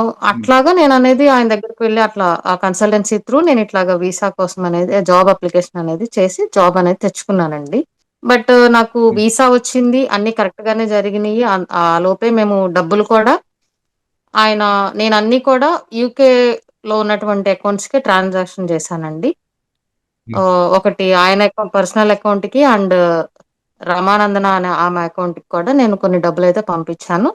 హ్మ్. అట్లాగా నేననేది ఆయన దగ్గరికి వెళ్లి అట్లా ఆ కన్సల్టెన్సీ త్రూ నేనిట్లాగా వీసా కోసం అనేది జాబ్ అప్లికేషన్ అనేది చేసి జాబ్ అనేది తెచ్చుకున్నానండి. బట్ నాకు హ్మ్. వీసా వచ్చింది. అన్నీ కరెక్ట్‌గానే జరిగినియి. ఆ లోపే మేము డబ్బులు కూడా ఆయన నేనన్నీ కూడా యూకేలో ఉన్నటువంటి అకౌంట్స్‌కి ట్రాన్సాక్షన్ చేశానండి. హ్మ్. ఒకటి ఆయన పర్సనల్ అకౌంట్‌కి అండ్ రమానందన అనే ఆమె అకౌంట్‌కి కూడా నేను కొన్ని డబ్బులైతే పంపించాను.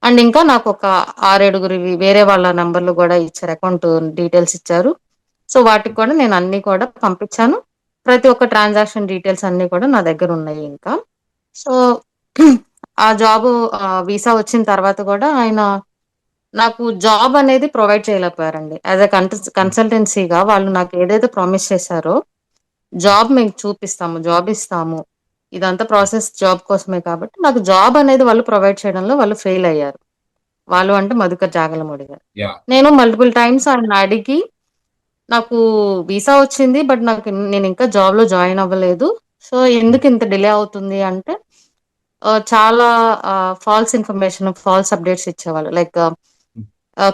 అండ్ ఇంకా నాకొక 6, 7గురివి వేరే వాళ్ళ నంబర్‌లు గూడా ఇచ్చారు. అకౌంట్ డీటెయిల్స్ ఇచ్చారు. సో, వాటికి కూడా నేను అన్నీ కూడా పంపించాను. ప్రతి ఒక్క ట్రాన్సాక్షన్ డీటెయిల్స్ అన్నీ కూడా నా దగ్గరున్నాయి ఇంకా. సో, ఆ జాబు వీసా వచ్చిన తర్వాత గూడా ఆయన నాకు జాబ్ అనేది ప్రొవైడ్ చేయలేకపోయారండి. యాస్ ఎ హ్మ్. కన్సల్టెన్సీగా వాళ్ళు నాకు ఏదైతే ప్రామిస్ చేశారో, జాబ్ మీకు చూపిస్తాము, జాబ్ ఇస్తాము. ఇదంతా ప్రాసెస్ జాబ్ కోసమే కాబట్టి, నాకు జాబ్ అనేది వాళ్ళు ప్రొవైడ్ చేయడంలో వాళ్ళు ఫెయిల్ అయ్యారు. వాళ్ళు అంటే మధుకర్ జాగలమూడి గారు. యాహ్! నేను మల్టిపుల్ టైమ్స్ ఆయన్ని అడిగి, నాకు వీసా వచ్చింది. బట్ నేనింకా జాబ్‌లో జాయిన్ అవ్వలేదు. సో, హ్మ్. ఎందుకింత డిలే అవుతుంది అంటే, చాలా ఫాల్స్ ఇన్ఫర్మేషన్, ఫాల్స్ అప్డేట్స్ ఇచ్చేవాళ్ళు. లైక్ హ్మ్.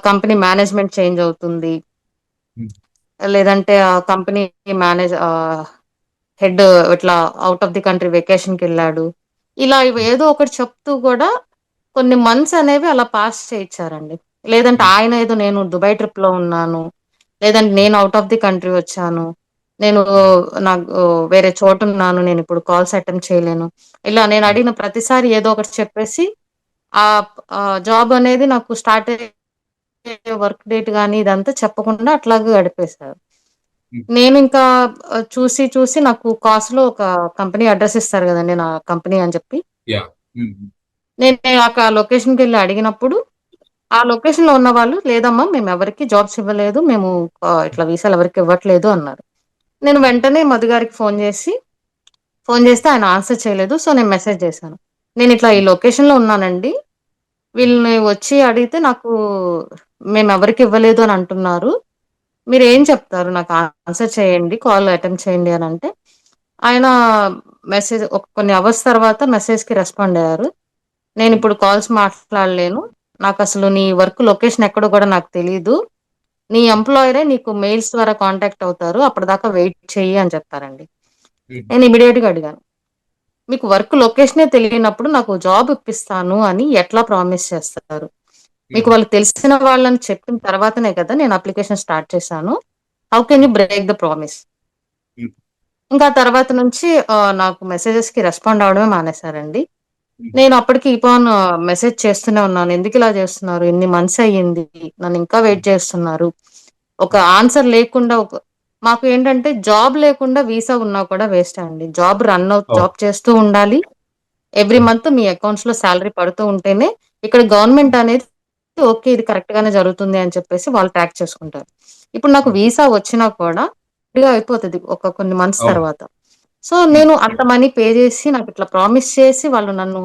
కంపెనీ మేనేజ్‌మెంట్ చేంజ్ అవుతుంది. హ్మ్. లేదంటే ఆ కంపెనీ హెడ్ ఇట్లా ఔట్ ఆఫ్ ది కంట్రీ వెకేషన్‌కెళ్ళాడు. ఇలా హ్మ్. ఏదో ఒకటి చెప్తూ గూడా కొన్ని మంత్స్ అనేవి అలా పాస్ చేయిచ్చారండి. లేదంటే హ్మ్. ఆయన ఏదో నేను దుబాయ్ ట్రిప్‌లో ఉన్నాను. లేదంటే నేను ఔట్ ఆఫ్ ది కంట్రీ వచ్చాను. నేను హ్మ్. నాకు వేరే చోటున్నాను. నేనిప్పుడు కాల్స్ అటెంప్ట్ చేయలేను. ఇలా నేను హ్మ్. అడిగిన ప్రతిసారి ఏదో ఒకటి చెప్పేసి జాబ్ అనేది నాకు స్టార్ట్ అయ్యే వర్క్ డేట్ గాని ఇదంతా చెప్పకుండా అట్లాగే గడిపేశారు. హ్మ్. నేనింకా చూసి నాకు కాస్ట్‌లో ఒక కంపెనీ అడ్రెస్ ఇస్తారు గదండీ! నా కంపెనీ అని చెప్పి. యాహ్! హ్మ్. హ్మ్. నేను ఆ లొకేషన్‌కెళ్ళి అడిగినప్పుడు, ఆ లొకేషన్‌లో ఉన్నవాళ్ళు లేదమ్మా మేమెవరికీ జాబ్స్ ఇవ్వలేదు. మేము ఇట్లా వీసాలు ఎవరికీ ఇవ్వట్లేదు అన్నారు. నేను వెంటనే మధు గారికి ఫోను చేస్తే ఆయన ఆన్సర్ చేయలేదు. సో, నేను మెసేజ్ చేశాను. నేనిట్లా ఈ హ్మ్. లొకేషన్‌లో ఉన్నానండి. హ్మ్. వీళ్ళని వచ్చి అడిగితే నాకు మేమెవరికీ ఇవ్వలేదు అని అంటున్నారు. మీరేం హ్మ్. చెప్తారు? నాకు ఆన్సర్ చేయండి. కాల్ అటెంప్ట్ చేయండి అనంటే, ఆయన కొన్ని అవర్స్ తర్వాత మెసేజ్‌కి రెస్పాండ్ అయ్యారు. హ్మ్. నేనిప్పుడు కాల్స్ మాట్లాడలేను. నాకసలు నీ వర్క్ లొకేషన్ ఎక్కడో గూడా నాకు తెలీదు. నీ హ్మ్. ఎంప్లాయరే నీకు మెయిల్స్ ద్వారా కాంటాక్ట్ అవుతారు. అప్పటిదాకా వెయిట్ చెయ్యి అని చెప్పారండి. హ్మ్. నేను ఇమ్మీడియేట్‌గా అడిగాను. మీకు వర్క్ లొకేషనే తెలియనప్పుడు నాకు జాబ్ ఇప్పిస్తాను అని ఎట్లా ప్రామిస్ చేస్తారు? మీకు హ్మ్. వాళ్ళు తెలిసిన వాళ్ళని చెప్పిన తర్వాతనే కదా నేను అప్లికేషన్ స్టార్ట్ చేశాను. హౌ కెన్ యూ హ్మ్. Break the promise? హ్మ్. ఇంకా తర్వాత నుంచి నాకు మెసేజెస్‌కి రెస్పాండ్ అవ్వడమే మానేశారండి. హ్మ్. నేను అప్పటికి కీప్ ఆన్ మెసేజ్ చేస్తూనే ఉన్నాను. ఎందుకిలా చేస్తున్నారు? ఇన్ని మంత్స్ అయ్యింది. నన్నింకా వెయిట్ హ్మ్. చేస్తున్నారు. ఒక హ్మ్. ఆన్సర్ లేకుండా మాకు ఏంటంటే జాబ్ లేకుండా వీసా ఉన్నా కూడా వేస్టే అండి. ఓహ్! జాబ్ చేస్తూ ఉండాలి. ఎవ్రీ హ్మ్. మంత్ మీ అకౌంట్స్‌లో సాలరీ పడుతూ ఉంటేనే ఇక్కడ గవర్నమెంట్ హ్మ్. అనేది ఓకే. ఇది కరెక్ట్ గానే జరుగుతుంది అని చెప్పేసి వాళ్ళు ట్రాక్ చేసుకుంటారు. ఇప్పుడు నాకు హ్మ్. వీసా వచ్చినా కూడా ఇదిగా అయిపోతది కొన్ని మంత్స్ అవును. తర్వాత. సో, హ్మ్. నేను అంత మనీ పే జేసి నాకిట్లా ప్రామిస్ చేసి వాళ్ళు నన్ను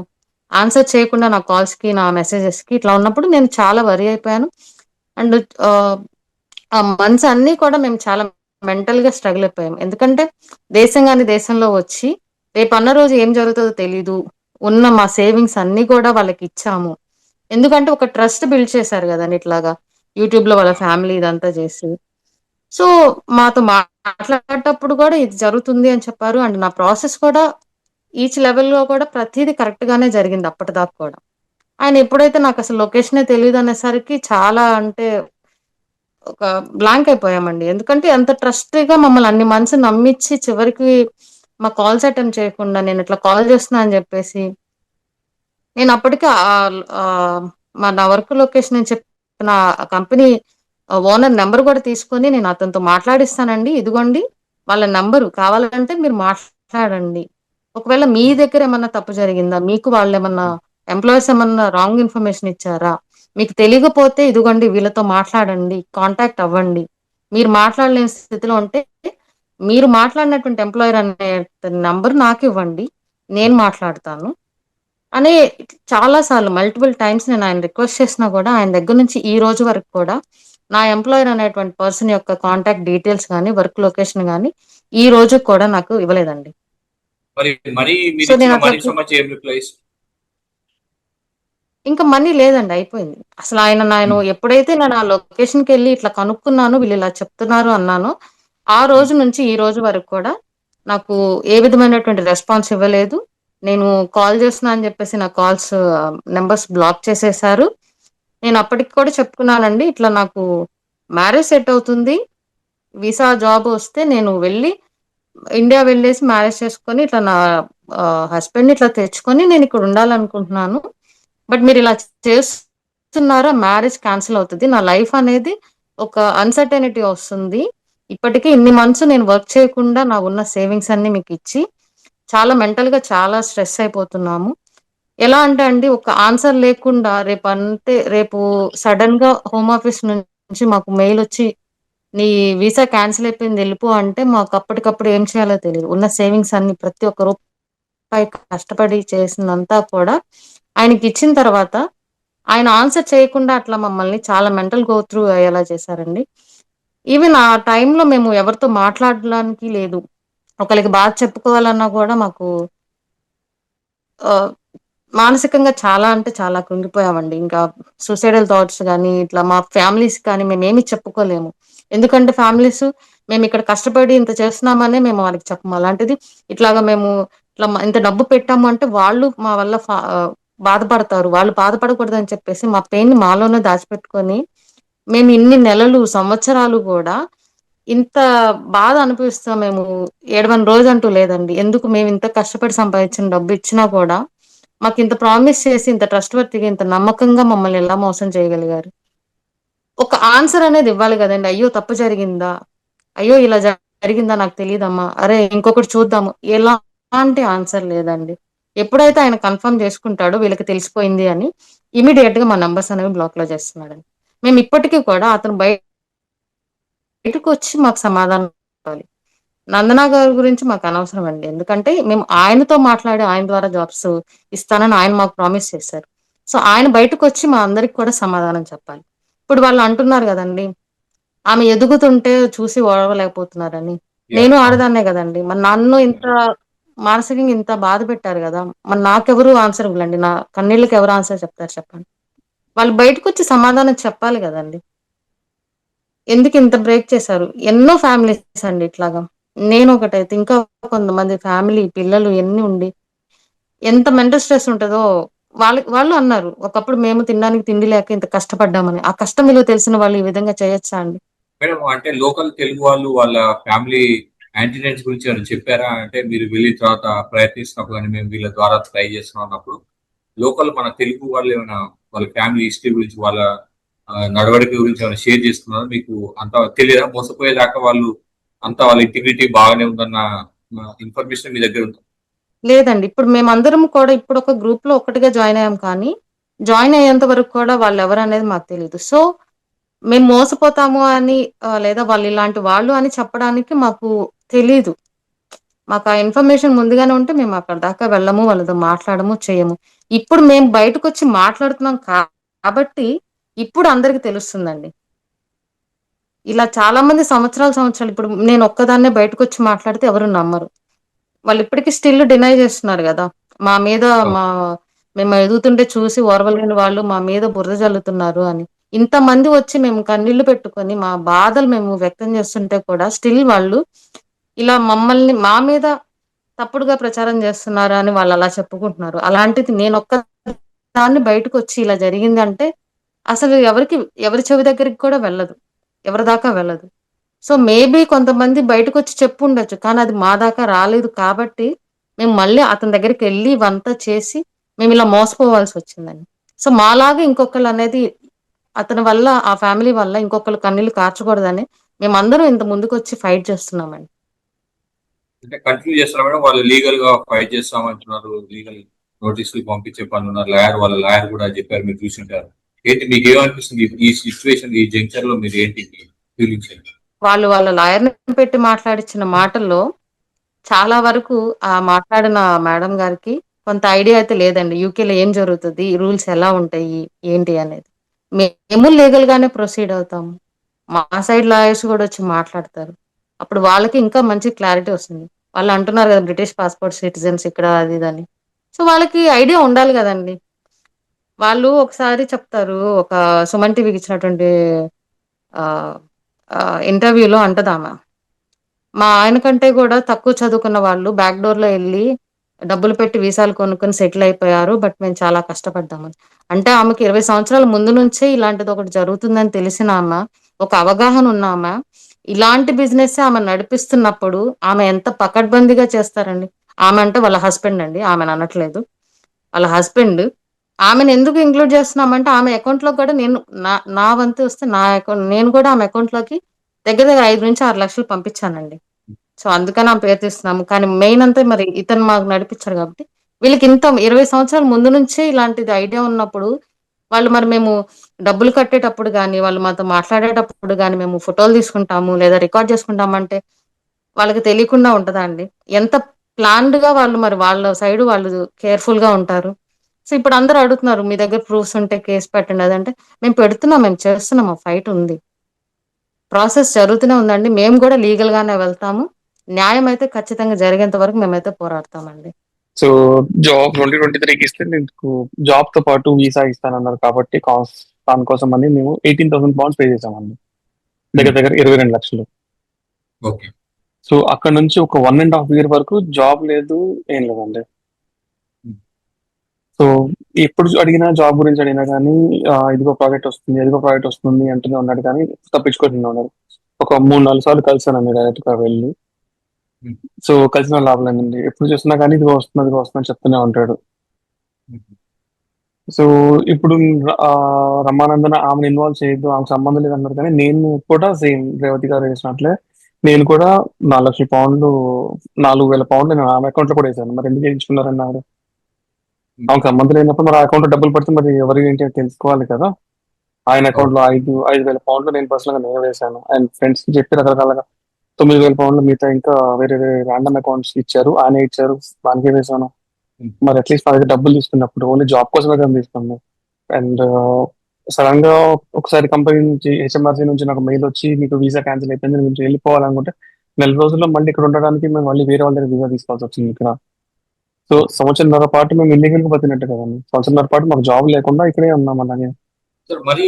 ఆన్సర్ చేయకుండా నా కాల్స్‌కి, నా మెసేజెస్‌కి ఇట్లా ఉన్నప్పుడు నేను చాలా వరీ అయిపోయాను. అండ్ ఆహ్, ఆ మంత్స్ అన్నీ కూడా మేము చాలా మెంటల్‌గా స్ట్రగుల్ అయిపోయాం. ఎందుకంటే దేశం గాని దేశంలో వచ్చి రేపన్న రోజు ఏం జరుగుతదో తెలీదు. ఉన్న మా సేవింగ్స్ అన్నీ కూడా వాళ్ళకిచ్చాము. ఎందుకంటే ఒక ట్రస్ట్ బిల్డ్ చేశారు గదండీ! ఇట్లాగా యూట్యూబ్‌లో వాళ్ళ యాహ్! ఫ్యామిలీ ఇదంతా జేసి. సో, మాతో మాట్లాడేటప్పుడు గూడా ఇది జరుగుతుంది అని చెప్పారు. అండ్ నా ప్రాసెస్ కూడా ఈచ్ లెవెల్‌లో కూడా ప్రతీదీ కరెక్ట్ గానే జరిగింది అప్పటిదాకా కూడా. ఆయన ఎప్పుడైతే నాకసలు లొకేషనే తెలీదనేసరికి చాలా అంటే ఒక బ్లాంక్ అయిపోయామండి. ఎందుకంటే అంత ట్రస్టీగా మమ్మల్ని అన్ని మంత్స్ నమ్మిచ్చి చివరికి మా కాల్స్ అటెంప్ట్ చేయకుండా నేనిట్లా కాల్ చేస్తున్నా అని జెప్పేసి నేనప్పటికి నా వర్క్ లొకేషన్ నేను చెప్పిన కంపెనీ ఓనర్ నంబర్ గూడా తీసుకొని నేను అతనితో మాట్లాడిస్తానండి. ఇదిగోండి వాళ్ళ నంబరు. కావాలంటే మీరు మాట్లాడండి. ఒకవేళ మీ హ్మ్. దగ్గర ఏమన్నా తప్పు జరిగిందా? మీకు వాళ్ళేమన్నా హ్మ్. ఎంప్లాయీస్ ఏమన్నా రాంగ్ ఇన్ఫర్మేషన్ ఇచ్చారా? మీకు తెలియకపోతే ఇదిగోండి వీళ్ళతో మాట్లాడండి. కాంటాక్ట్ అవ్వండి. మీరు మాట్లాడలేని స్థితిలో ఉంటే మీరు మాట్లాడినటువంటి ఎంప్లాయర్ అనే నంబర్ నాకివ్వండి. నేను మాట్లాడతాను. అని చాలా సార్లు మల్టిపుల్ టైమ్స్ నేను ఆయన రిక్వెస్ట్ చేసినా గూడా, ఆయన దగ్గర నుంచి ఈ రోజు వరకు కూడా, నా ఎంప్లాయర్ అనేటువంటి పర్సన్ యొక్క కాంటాక్ట్ డీటెయిల్స్ గాని, వర్క్ లొకేషన్ గాని, ఈ రోజుకి కూడా నాకు ఇవ్వలేదండి. మరి మనీ సో, మీరిచ్చిన నేనట్లా మనీకి సంబంధించి ఏం రిప్లై ఇంకా మనీ లేదండి. అయిపోయింది. అసలు నేను హ్మ్. ఎప్పుడైతే నేను ఆ లొకేషన్‌కెళ్ళి ఇట్లా కనుక్కున్నాను, వీళ్ళు ఇలా చెప్తున్నారు అన్నానో, ఆ హ్మ్. రోజు నుంచి ఈ రోజు వరకు కూడా నాకు ఏ విధమైనటువంటి రెస్పాన్స్ ఇవ్వలేదు. నేను కాల్ చేస్తున్నా అని చెప్పేసి నా కాల్స్ నంబర్స్ బ్లాక్ చేసేశారు. నేను అప్పటికి కూడా చెప్పుకున్నానండి. ఇట్లా నాకు మ్యారేజ్ సెట్ అవుతుంది. వీసా జాబ్ వస్తే నేను ఇండియా వెళ్ళేసి మ్యారేజ్ చేసుకొని ఇట్లా నా హస్బెండ్‌ని ఇట్లా తెచ్చుకొని నేను ఇక్కడ ఉండాలనుకుంటున్నాను. బట్ మీరిలా చేస్తున్నారా మ్యారేజ్ క్యాన్సిల్ అవుతది. నా లైఫ్ అనేది ఒక అన్‌సర్టెనిటీ వస్తుంది. ఇప్పటికే ఇన్ని మంత్స్ నేను వర్క్ చేయకుండా నా ఉన్న సేవింగ్స్ అన్నీ మీకిచ్చి, చాలా మెంటల్‌గా చాలా స్ట్రెస్ అయిపోతున్నాము. ఎలా అంటే అండి ఒక ఆన్సర్ లేకుండా రేపు సడెన్‌గా హోమ్ ఆఫీస్ నుంచి మాకు మెయిలొచ్చి, "నీ వీసా క్యాన్సిల్ అయిపోయింది ఎళ్ళిపో" అంటే మాకు అప్పటికప్పుడు ఏం చేయాలో తెలీదు. ఉన్న సేవింగ్స్ అన్నీ ప్రతి ఒక్క కష్టపడి చేసిందంతా కూడా ఆయనకిచ్చిన తర్వాత, ఆయన ఆన్సర్ చేయకుండా అట్లా మమ్మల్ని చాలా మెంటల్ గో త్రూ అయ్యేలా చేశారండి. ఈవెన్ ఆ టైంలో మేము ఎవరితో మాట్లాడడానికి లేదు. ఒకళ్ళకి బాధ చెప్పుకోవాలన్నా గూడా మాకు ఆహ్, మానసికంగా చాలా అంటే చాలా కృంగిపోయామండి. ఇంకా సూసైడల్ థాట్స్ గాని, ఇట్లా మా ఫ్యామిలీస్ కానీ మేమేమి చెప్పుకోలేము. ఎందుకంటే ఫ్యామిలీస్ మేమిక్కడ కష్టపడి ఇంత చేస్తున్నామనే మేము వాళ్ళకి చెప్పము. అలాంటిది ఇట్లాగా మేము ఇంత డబ్బు పెట్టాము అంటే వాళ్ళు మా వల్ల బాధపడతారు. వాళ్ళు బాధపడకూడదని చెప్పేసి మా పెయిన్‌ని మాలోనే దాచిపెట్టుకొని, మేము ఇన్ని నెలలు, సంవత్సరాలు గూడా ఇంత బాధ అనుభవిస్తాం మేము ఏడవని రోజంటూ లేదండి. ఎందుకు మేమింత కష్టపడి సంపాదించిన డబ్బు ఇచ్చినా కూడా, మాకింత ప్రామిస్ చేసి, ఇంత ట్రస్ట్‌వర్తీగా, ఇంత నమ్మకంగా మమ్మల్ని ఎలా మోసం చేయగలిగారు? ఒక ఆన్సర్ అనేది ఇవ్వాలి గదండీ! అయ్యో! తప్పు జరిగిందా? అయ్యో! ఇలా జరిగిందా నాకు తెలీదమ్మా. అరే! ఇంకొకటి చూద్దాము. ఎలాంటి ఆన్సర్ లేదండి. ఎప్పుడైతే ఆయన కన్ఫర్మ్ జేసుకుంటాడో వీళ్ళకి తెలిసిపోయింది అని, ఇమ్మీడియేట్‌గా మా నంబర్స్ అనేవి బ్లాక్‌లో చేస్తున్నాడండి. మేము ఇప్పటికి కూడా అతను బయటకొచ్చి మాకు సమాధానం చెప్పాలి. నందన గారి గురించి మాకనవసరం అండి. ఎందుకంటే మేము ఆయనతో మాట్లాడి ఆయన ద్వారా జాబ్స్ ఇస్తానని ఆయన మాకు ప్రామిస్ చేశారు. సో, ఆయన బయటకొచ్చి మా అందరికి కూడా సమాధానం చెప్పాలి. ఇప్పుడు వాళ్ళు అంటున్నారు గదండీ! ఆమె ఎదుగుతుంటే చూసి ఓర్వలేకపోతున్నారని. యాహ్! నేను అవును. ఆడదాన్నే గదండీ! మరి నన్ను ఇంత మానసికంగా ఇంత బాధ పెట్టారు గదా! మరి నాకెవరు ఆన్సర్ ఇవ్వలండి. నా కన్నీళ్ళకి ఎవరు ఆన్సర్ చెప్తారు చెప్పండి? వాళ్ళు బయటకొచ్చి సమాధానం చెప్పాలి గదండీ! ఎందుకింత బ్రేక్ చేశారు? ఎన్నో ఫ్యామిలీస్ అండి ఇట్లాగా. నేనొకటైతే ఇంకా కొంతమంది ఫ్యామిలీ, పిల్లలు ఎన్ని ఉండి ఎంత మెంటల్ స్ట్రెస్ ఉంటదో వాళ్ళు అన్నారు. ఒకప్పుడు మేము తినడానికి తిండి లేక ఇంత కష్టపడ్డామని. ఆ కష్టం విలువ తెలిసిన వాళ్ళు ఈ విధంగా చేయొచ్చా అండి? మేడం అంటే లోకల్ తెలుగు వాళ్ళు వాళ్ళ ఫ్యామిలీ యాంటినెంట్స్ గురించి ఏమైనా చెప్పారా? అంటే మీరు వెళ్ళిన తర్వాత ప్రయత్నిస్తున్నప్పుడు గాని, మేము వీళ్ళ ద్వారా ట్రై చేస్తున్నాం అన్నప్పుడు, లోకల్ మన తెలుగు వాళ్ళు ఏమైనా వాళ్ళ ఫ్యామిలీ హిస్టరీ గురించి, వాళ్ళ నడవడిక గురించి ఏమైనా షేర్ చేసుకున్నారా? మీకు అంత తెలీదా? మోసపోయేదాకా అంతా వాళ్ళ ఇంటిగ్రిటీ బాగానే ఉందన్న ఇన్ఫర్మేషన్ మీ దగ్గర ఉందా? లేదండి. ఇప్పుడు మేమందరం కూడా ఇప్పుడొక గ్రూప్‌లో ఒక్కటిగా జాయిన్ అయ్యాం కానీ, జాయిన్ అయ్యేంత వరకు కూడా వాళ్ళెవరనేది మాకు తెలీదు. సో, మేము మోసపోతాము అని లేదా వాళ్ళిలాంటి వాళ్ళు అని చెప్పడానికి మాకు తెలీదు. మాకా ఇన్ఫర్మేషన్ ముందుగానే ఉంటే మేమక్కడి దాకా వెళ్ళము, వాళ్ళతో మాట్లాడము, చెయ్యము. ఇప్పుడు మేము బయటకొచ్చి మాట్లాడుతున్నాం కాబట్టి, ఇప్పుడు అందరికి తెలుస్తుందండి. ఇలా చాలా మంది సంవత్సరాలు ఇప్పుడు నేనొక్కదాన్నే బయటకొచ్చి మాట్లాడితే ఎవరు నమ్మరు. వాళ్ళిప్పటికి స్టిల్ డినై జేస్తున్నారు గదా! మా మీద అవును. మా మేము ఎదుగుతుంటే చూసి ఓర్వలేని వాళ్ళు మా మీద బురద జల్లుతున్నారు అని. ఇంతమంది వచ్చి మేము కన్నీళ్లు పెట్టుకొని మా బాధలు మేము వ్యక్తం చేస్తుంటే కూడా స్టిల్ వాళ్ళు ఇలా మా మీద తప్పుడుగా ప్రచారం చేస్తున్నారు అని వాళ్ళలా చెప్పుకుంటున్నారు. అలాంటిది నేనొక్కదాన్ని బయటకొచ్చి ఇలా జరిగిందంటే అసలు ఎవరి చెవి దగ్గరికి కూడా వెళ్ళదు. ఎవరి దాకా వెళ్ళదు. సో, మేబీ కొంతమంది బయటకొచ్చి చెప్పుండొచ్చు. కానీ అది మా దాకా రాలేదు కాబట్టి, మేము మళ్ళీ అతని దగ్గరికెళ్ళి ఇవంతా చేసి, మేమిలా మోసపోవాల్సొచ్చిందండి. సో, మాలాగా ఇంకొకళ్ళనేది అతని వల్ల, ఆ ఫ్యామిలీ వల్ల ఇంకొకళ్ళు కన్నీళ్లు కార్చకూడదని మేమందరం ఇంత ముందుకొచ్చి ఫైట్ చేస్తున్నామండి. అంటే కంటిన్యూ చేస్తారా మేడం? వాళ్ళు లీగల్‌గా ఫైట్ చేస్తామంటున్నారు. లీగల్ నోటీసులు పంపించే పనున్నారు. వాళ్ళ లాయర్ గూడా చెప్పారు మీరు చూసుంటారు. ఏంటి మీకేమనిపిస్తుంది? ఈ సిట్యుయేషన్ ఈ జంక్షన్‌లో మీరేంటి మీ ఫీలింగ్స్ ఏంటి? వాళ్ళ లాయర్‌ని పెట్టి మాట్లాడిచ్చిన మాటల్లో చాలా వరకు ఆ మాట్లాడిన మేడం గారికి కొంత ఐడియా అయితే లేదండి. యూకేలో ఏం జరుగుతది? రూల్స్ ఎలా ఉంటాయి? ఏంటి అనేది. మేము లీగల్‌గానే ప్రొసీడ్ అవుతాము. మా సైడ్ లాయర్స్ గూడా వచ్చి మాట్లాడతారు. అప్పుడు వాళ్ళకి ఇంకా మంచి క్లారిటీ వస్తుంది. వాళ్ళు అంటున్నారు గదా! బ్రిటిష్ పాస్‌పోర్ట్ సిటిజన్స్ ఇక్కడ అది ఇది అని. సో, వాళ్ళకి ఐడియా ఉండాలి గదండీ! వాళ్ళు ఒకసారి చెప్తారు. ఒక సుమన్ టీవీకి ఇచ్చినటువంటి ఇంటర్వ్యూలో అంటదామె, మా ఆయన కంటే కూడా తక్కువ చదువుకున్న వాళ్ళు బ్యాక్ డోర్ లో వెళ్ళి డబ్బులు పెట్టి వీసాలు కొనుక్కొని సెటిల్ అయిపోయారు. బట్ మేము చాలా కష్టపడ్డాము. అంటే ఆమెకి 20 సంవత్సరాల ముందు నుంచే ఇలాంటిది ఒకటి జరుగుతుందని తెలిసిన ఆమె, ఒక అవగాహన ఉన్న ఆమె, ఇలాంటి బిజినెస్ ఆమె నడిపిస్తున్నప్పుడు ఆమె ఎంత పకడ్బందీగా చేస్తారండి. ఆమె అంటే వాళ్ళ హస్బెండ్ అండి, ఆమెను అనట్లేదు, వాళ్ళ హస్బెండ్. ఆమెను ఎందుకు ఇంక్లూడ్ చేస్తున్నామంటే ఆమె అకౌంట్ లో కూడా నేను నా వంతు వస్తే నా అకౌంట్ నేను కూడా ఆమె అకౌంట్ లోకి దగ్గర దగ్గర 5 నుంచి 6 లక్షలు పంపించానండి. సో అందుకని ఆమె పేరు తీస్తున్నాము. కానీ మెయిన్ అంతా మరి ఇతను మాకు నడిపించారు కాబట్టి వీళ్ళకి ఇంత 20 సంవత్సరాల ముందు నుంచే ఇలాంటిది ఐడియా ఉన్నప్పుడు వాళ్ళు మరి మేము డబ్బులు కట్టేటప్పుడు కానీ వాళ్ళు మాతో మాట్లాడేటప్పుడు కానీ మేము ఫోటోలు తీసుకుంటాము లేదా రికార్డ్ చేసుకుంటామంటే వాళ్ళకి తెలియకుండా ఉంటదా అండి? ఎంత ప్లాన్డ్ గా వాళ్ళు మరి వాళ్ళ సైడ్ వాళ్ళు కేర్ఫుల్ గా ఉంటారు. సో ఇప్పుడు అందరూ అడుగుతున్నారు, మీ దగ్గర ప్రూఫ్స్ ఉంటే కేసు పెట్టండి. అదంటే మేము పెడుతున్నాం, మేము చేస్తున్నాం, ఆ ఫైట్ ఉంది, ప్రాసెస్ జరుగుతూనే ఉందండి. మేము కూడా లీగల్ గానే వెళ్తాము. న్యాయం అయితే ఖచ్చితంగా జరిగేంత వరకు మేమైతే పోరాడతామండి. సో జాబ్ 2023కి ఇస్తే మీకు జాబ్ తో పాటు వీసా ఇస్తానన్నారు కాబట్టి దానికోసం అని మేము 18,000 పౌండ్స్ పే చేసామండి, దగ్గర దగ్గర 22 లక్షలు. ఓకే. సో అక్కడ నుంచి ఒక 1.5 year వరకు జాబ్ లేదు, ఏం లేదండి. సో ఎప్పుడు అడిగినా జాబ్ గురించి అడిగినా కానీ ఇదిగో ప్రాజెక్ట్ వస్తుంది, ఎదిగో ప్రాజెక్ట్ వస్తుంది అంటూనే ఉన్నాడు కానీ తప్పించుకుంటూనే ఉన్నాడు. ఒక 3-4 సార్లు కలిసానండి డైరెక్ట్ గా వెళ్ళి. సో కలిసిన లాభం లేదండి, ఎప్పుడు చూసినా కానీ ఇదిగో వస్తుంది ఇదిగో వస్తుందని చెప్తూనే ఉంటాడు. సో ఇప్పుడు రమానందన ఆమెను ఇన్వాల్వ్ చేయొద్దు, ఆమెకు సంబంధం లేదన్నారు కానీ నేను కూడా సేమ్ రేవతి గారు వేసినట్లే నేను కూడా 4 లక్షల పౌండ్లు 4,000 పౌండ్లు నేను ఆమె అకౌంట్ లో కూడా వేసాను. మరి ఎందుకు వేయించుకున్నారని ఆవిడ, ఆమెకు సంబంధం లేనప్పుడు మరి ఆ అకౌంట్ లో డబ్బులు పడితే మరి ఎవరు ఏంటి అని తెలుసుకోవాలి కదా. ఆయన అకౌంట్ లో 5,000 పౌండ్లు నేను పర్సనల్ గా నేను వేసాను. అండ్ ఫ్రెండ్స్ కి చెప్పి రకరకాలుగా 9,000 పౌండ్లు మిగతా ఇంకా వేరే వేరే ర్యాండమ్ అకౌంట్స్ ఇచ్చారు, ఆయన ఇచ్చారు, దానికే వేసాను. మరి అట్లీస్ట్ మా దగ్గర డబ్బులు తీసుకున్నప్పుడు ఓన్లీ జాబ్ కోసమే కదా తీసుకున్నాను. అండ్ సడన్ గా ఒకసారి కంపెనీ నుంచి హెచ్ఎంఆర్సీ నుంచి నాకు మెయిల్ వచ్చి మీకు వీసా క్యాన్సిల్ అయిపోయింది, మీరు వెళ్ళిపోవాలనుకుంటే 4 రోజుల్లో మళ్ళీ ఇక్కడ ఉండడానికి మేము మళ్ళీ వేరే వాళ్ళ దగ్గర వీసా తీసుకోవాల్సి వచ్చింది ఇక్కడ. సో 1.5 సంవత్సరం పాటు మేము ఇల్లీగల్ గా బతినట్టు కదండి. 1.5 సంవత్సరం పాటు మాకు జాబ్ లేకుండా ఇక్కడే ఉన్నాం అలాగే. సార్ మరి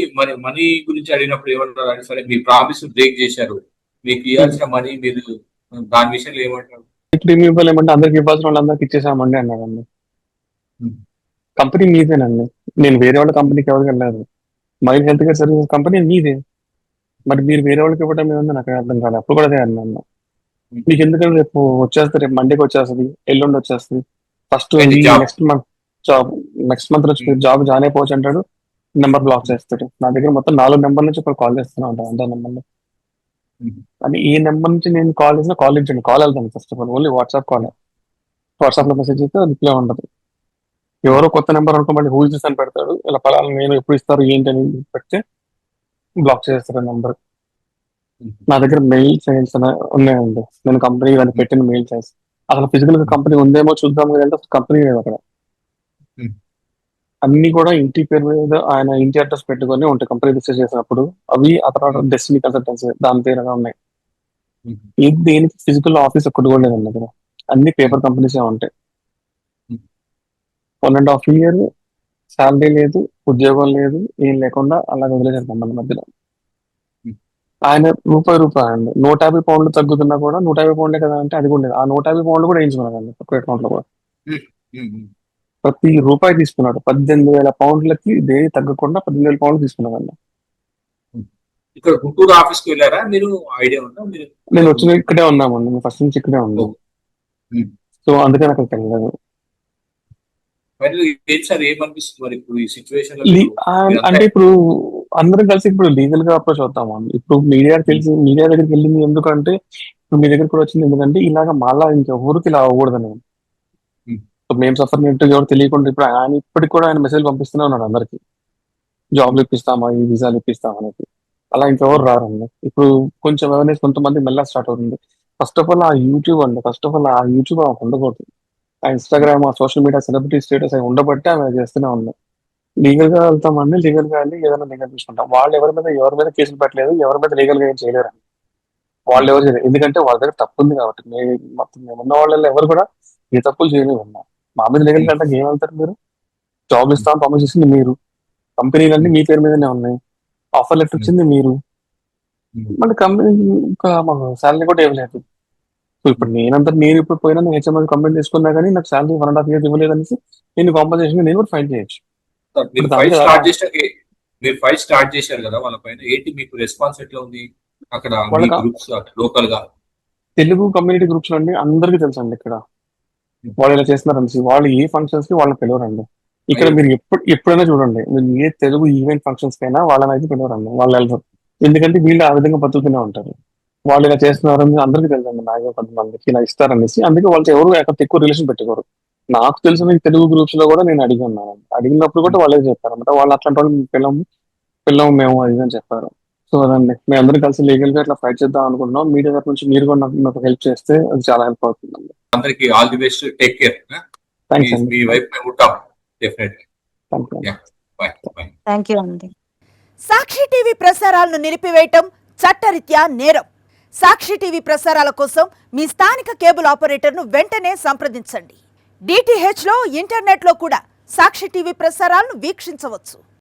మనీ గురించి అడిగినప్పుడు ఏమంటారు అంటే, సరే మీ ప్రామిస్ బ్రేక్ చేశారు, మీకు ఇవ్వాల్సిన మనీ మీరు దాని విషయంలో ఏమంటారు? ఇప్పుడు ఏమి ఇవ్వలేమంటే అందరికి ఇవ్వాల్సిన వాళ్ళందరికి ఇచ్చేసామండి అన్నాడండి. కంపెనీ మీదేనండి, నేను వేరే వాళ్ళ కంపెనీకి ఎవరికి వెళ్ళలేదు. Mind health care services company మీదే, మరి మీరు వేరే వాళ్ళకి ఇవ్వడం ఏముంది నాకు అర్థం కాదు. అప్పుడు కూడా అదే అన్నాను, మీకు ఎందుకంటే రేపు వచ్చేస్తుంది, రేపు మండేకి వచ్చేస్తుంది, ఎల్లుండి వచ్చేస్తుంది, first next month job, next month నుంచి మీరు జాబ్ జాయిన్ అయిపోవచ్చు అంటాడు, నెంబర్ బ్లాక్ చేస్తాడు. నా దగ్గర మొత్తం 4 నెంబర్ నుంచి ఇప్పుడు కాల్ చేస్తున్నా ఉంటాను అంతే నెంబర్లో. అని ఈ నెంబర్ నుంచి నేను కాల్ చేసిన కాల్ ఇచ్చండి, కాల్ వెళ్తాను first of all, only WhatsApp call. WhatsApp లో మెసేజ్ అయితే రిప్లై ఉండదు. ఎవరో కొత్త నెంబర్ అనుకో మళ్ళీ హూ ఇస్ అని పెడతాడు, ఇలా పలానా నేను ఎప్పుడు ఇస్తారు ఏంటి అని పెడితే బ్లాక్ చేస్తాడు నెంబర్. నా దగ్గర మెయిల్ సైన్స్ ఉన్నాయండి, నేను కంపెనీ దాన్ని పెట్టిన మెయిల్ సైన్స్. అసలు ఫిజికల్ గా కంపెనీ ఉందేమో చూద్దాం కదంటే అసలు కంపెనీ లేదు అక్కడ. అన్ని కూడా ఇంటి పేరు మీద ఆయన ఇంటి అడ్రస్ పెట్టుకొని ఉంటాయి కంపెనీ రిజిస్టర్ చేసినప్పుడు. అవి ఆ తర్వాత డెస్టినీ కన్సల్టెన్సీ దాని పేరుగా ఉన్నాయి. ఇది దేనికి ఫిజికల్ ఆఫీస్ ఒక్కటి కూడా లేదండి దగ్గర, అన్ని పేపర్ కంపెనీసే ఉంటాయి. 1.5 year శాలరీ లేదు, ఉద్యోగం లేదు, ఏం లేకుండా అలా వదిలేసారు మమ్మల్ని మధ్యలో. ఆయన రూపాయి అండి, 150 పౌండ్లు తగ్గుతున్నా కూడా 150 పౌండ్లే కదా అంటే అది కూడా లేదు. ఆ 150 పౌండ్లు కూడా వేయించుకున్నాడండి ఒక్క అకౌంట్ లో కూడా. ప్రతి రూపాయి తీసుకున్నాడు. 18,000 పౌండ్లకి దేని తగ్గకుండా 18,000 పౌండ్లు తీసుకున్నాడండి. ఇక్కడ గుంటూరు ఆఫీస్ కి వెళ్ళారా మీరు? ఐడియా ఉందా? నేను వచ్చిన ఇక్కడే ఉన్నామండి, నేను ఫస్ట్ నుంచి ఇక్కడే ఉన్నాను. సో అందుకని అక్కడికి వెళ్ళలేదు. ఏమనిపిస్తుంది మరి ఇప్పుడు ఈ సిచ్యువేషన్? అంటే ఇప్పుడు అందరం కలిసి ఇప్పుడు లీగల్ గా అప్రోచ్ అవుతాము. ఇప్పుడు మీడియా తెలిసి మీడియా దగ్గరికి వెళ్ళింది ఎందుకంటే, ఇప్పుడు మీ దగ్గర కూడా వచ్చింది ఎందుకంటే ఇలాగ మళ్ళా ఇంకెవరికి ఇలా అవ్వకూడదని. మేము సఫర్ ఎవరు తెలియకుండా ఇప్పుడు ఆయన ఇప్పటికి కూడా ఆయన మెసేజ్ పంపిస్తూనే ఉన్నాడు అందరికి, జాబ్లు ఇప్పిస్తామా, ఈ వీసాలు ఇప్పిస్తామా అనేది. అలా ఇంకెవరు రారండి. ఇప్పుడు కొంచెం అవేర్నెస్ కొంతమంది మెల్ల స్టార్ట్ అవుతుంది. ఫస్ట్ ఆఫ్ ఆల్ ఆ యూట్యూబ్ అండి, ఫస్ట్ ఆఫ్ ఆల్ ఆ యూట్యూబ్ ఆమె ఉండకూడదు. ఆ ఇన్స్టాగ్రామ్, ఆ సోషల్ మీడియా సెలబ్రిటీ స్టేటస్ అవి ఉండబట్టి ఆమె చేస్తూనే ఉంది. లీగల్ గా వెళ్తామండి, లీగల్ గా వెళ్ళి ఏదైనా లీగల్ తీసుకుంటాం. వాళ్ళు ఎవరి మీద కేసులు పెట్టలేదు, ఎవరి మీద లీగల్ గా ఏం చేయలేరు. వాళ్ళు ఎవరు చేయలేదు, ఎందుకంటే వాళ్ళ దగ్గర తప్పు ఉంది కాబట్టి. మొత్తం మేమున్న వాళ్ళలో ఎవరు కూడా ఏ తప్పులు చేయలేదు. మా మీద లీగల్ కంటే ఏం వెళ్తారు మీరు? జాబ్ ఇస్తామని ప్రామిస్ చేసింది మీరు, కంపెనీలన్నీ మీ పేరు మీదనే ఉన్నాయి, ఆఫర్ లెటర్ ఇచ్చింది మీరు, మళ్ళీ కంపెనీ ఇంకా మాకు శాలరీ కూడా ఇవ్వలేదు. సో ఇప్పుడు నేను ఇప్పుడు పోయినా నేను హెచ్ఎంఐ కంప్లైంట్ చేసుకున్నా కానీ నాకు శాలరీ 1.5 years ఇవ్వలేదు అనేసి నేను కాంపన్సేషన్ నేను కూడా ఫైల్ చేయొచ్చు. మీరు ఇప్పుడు ఫైల్ దాంట్లో స్టార్ట్ చేశాక మీరు ఫైల్ స్టార్ట్ చేశారు కదా వాళ్ళ పైన, ఏంటి మీకు రెస్పాన్స్ ఎట్లా ఉంది అక్కడ మీ వాళ్ళకి గ్రూప్స్ లోకల్ గా? తెలుగు కమ్యూనిటీ గ్రూప్స్ అండి అందరికీ తెలుసు అండి. ఇక్కడ వాళ్ళు ఇలా చేస్తున్నారని వాళ్ళు ఏ ఫంక్షన్స్ కి వాళ్ళని పిలవరండి. ఇక్కడ మీరు ఎప్పుడైనా చూడండి, మీరు ఏ తెలుగు ఈవెంట్ ఫంక్షన్స్ కైనా వాళ్ళని అయితే పిలవరండి, వాళ్ళు వెళ్ళరు. ఎందుకంటే వీళ్ళు ఆ విధంగా బతుకుతూనే ఉంటారు. వాళ్ళు ఇలా చేస్తున్నారని అందరికీ తెలుసండి, నాకు కొంతమందికి ఇలా ఇస్తారనేసి. అందుకే వాళ్ళతో ఎవరు ఎక్కువ రిలేషన్ పెట్టుకోరు. నాకు తెలిసిన ఈ తెలుగు గ్రూప్స్ లో కూడా నేను అడిగినాను, అడిగినప్పుడు కూడా వాళ్ళే చెప్పారన్నమాట, వాళ్ళు అట్లాంటి వాళ్ళు పిల్లము మేము అది అని చెప్పారు. సో అదండి, మేము అందరం కలిసి లీగల్ గా ఇట్లా ఫైట్ చేద్దాం అనుకుంటున్నాం. మీడియా తరఫు నుంచి మీరు కూడా నాకు హెల్ప్ చేస్తే అది చాలా హెల్ప్ అవుతుందండి. అందరికి all the best, take care. Thanks అండి. మీ వైపు మేము ఉంటాం definitely. Thank you. Bye bye. Thank you అండి. సాక్షి టీవీ ప్రసారాలను నిలిపివేయటం చట్టరీత్యా నేరం. సాక్షి టీవీ ప్రసారాల కోసం మీ స్థానిక కేబుల్ ఆపరేటర్ను వెంటనే సంప్రదించండి. DTH లో ఇంటర్నెట్లో కూడా సాక్షి టీవీ ప్రసారాలను వీక్షించవచ్చు.